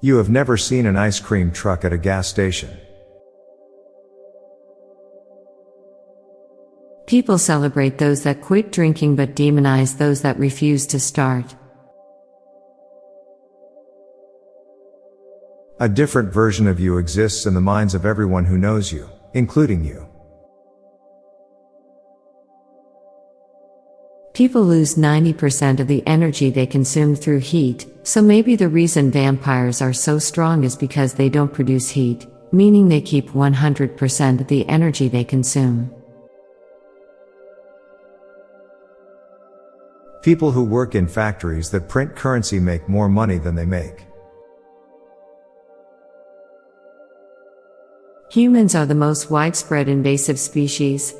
You have never seen an ice cream truck at a gas station. People celebrate those that quit drinking but demonize those that refuse to start. A different version of you exists in the minds of everyone who knows you, including you. People lose 90% of the energy they consume through heat, so maybe the reason vampires are so strong is because they don't produce heat, meaning they keep 100% of the energy they consume. People who work in factories that print currency make more money than they make. Humans are the most widespread invasive species.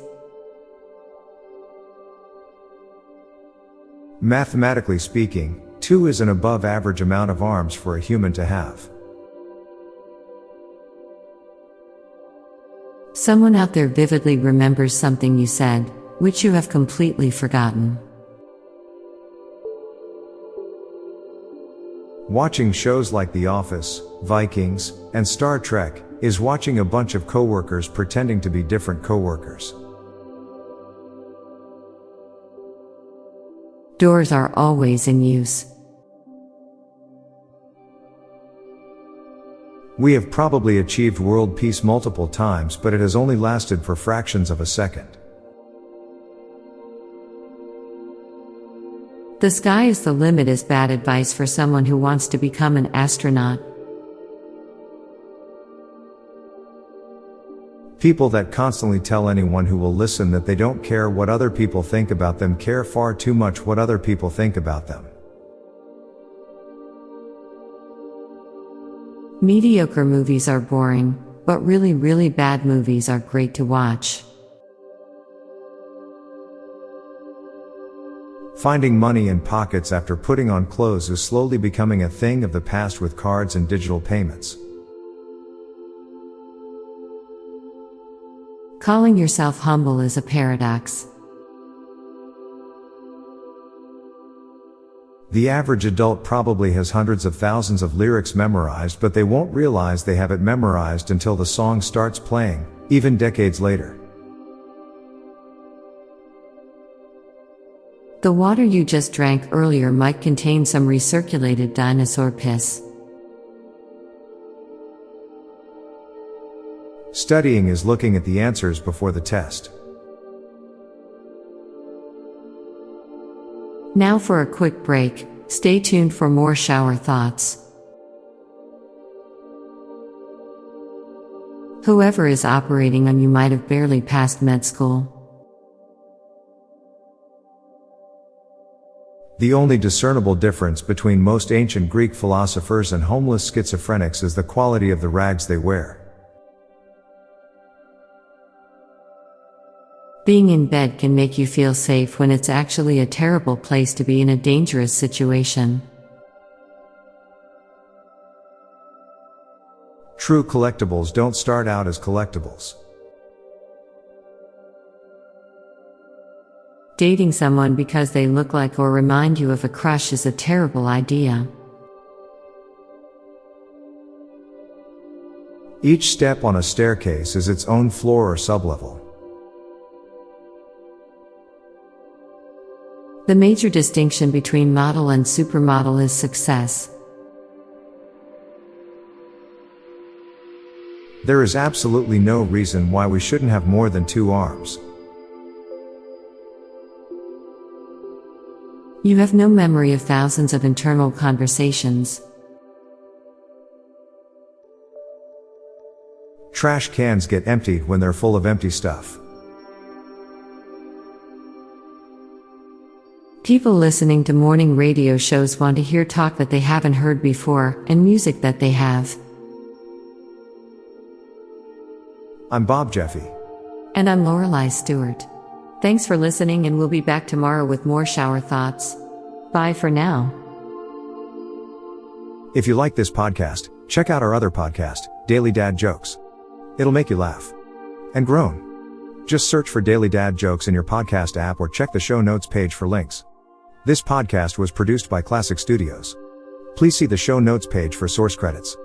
Mathematically speaking, 2 is an above average amount of arms for a human to have. Someone out there vividly remembers something you said, which you have completely forgotten. Watching shows like The Office, Vikings, and Star Trek is watching a bunch of coworkers pretending to be different coworkers. Doors are always in use. We have probably achieved world peace multiple times, but it has only lasted for fractions of a second. The sky is the limit is bad advice for someone who wants to become an astronaut. People that constantly tell anyone who will listen that they don't care what other people think about them care far too much what other people think about them. Mediocre movies are boring, but really bad movies are great to watch. Finding money in pockets after putting on clothes is slowly becoming a thing of the past with cards and digital payments. Calling yourself humble is a paradox. The average adult probably has hundreds of thousands of lyrics memorized, but they won't realize they have it memorized until the song starts playing, even decades later. The water you just drank earlier might contain some recirculated dinosaur piss. Studying is looking at the answers before the test. Now for a quick break, stay tuned for more shower thoughts. Whoever is operating on you might have barely passed med school. The only discernible difference between most ancient Greek philosophers and homeless schizophrenics is the quality of the rags they wear. Being in bed can make you feel safe when it's actually a terrible place to be in a dangerous situation. True collectibles don't start out as collectibles. Dating someone because they look like or remind you of a crush is a terrible idea. Each step on a staircase is its own floor or sublevel. The major distinction between model and supermodel is success. There is absolutely no reason why we shouldn't have more than 2 arms. You have no memory of thousands of internal conversations. Trash cans get emptied when they're full of empty stuff. People listening to morning radio shows want to hear talk that they haven't heard before, and music that they have. I'm Bob Jeffy. And I'm Lorelei Stewart. Thanks for listening, and we'll be back tomorrow with more shower thoughts. Bye for now. If you like this podcast, check out our other podcast, Daily Dad Jokes. It'll make you laugh. And groan. Just search for Daily Dad Jokes in your podcast app or check the show notes page for links. This podcast was produced by Klassic Studios. Please see the show notes page for source credits.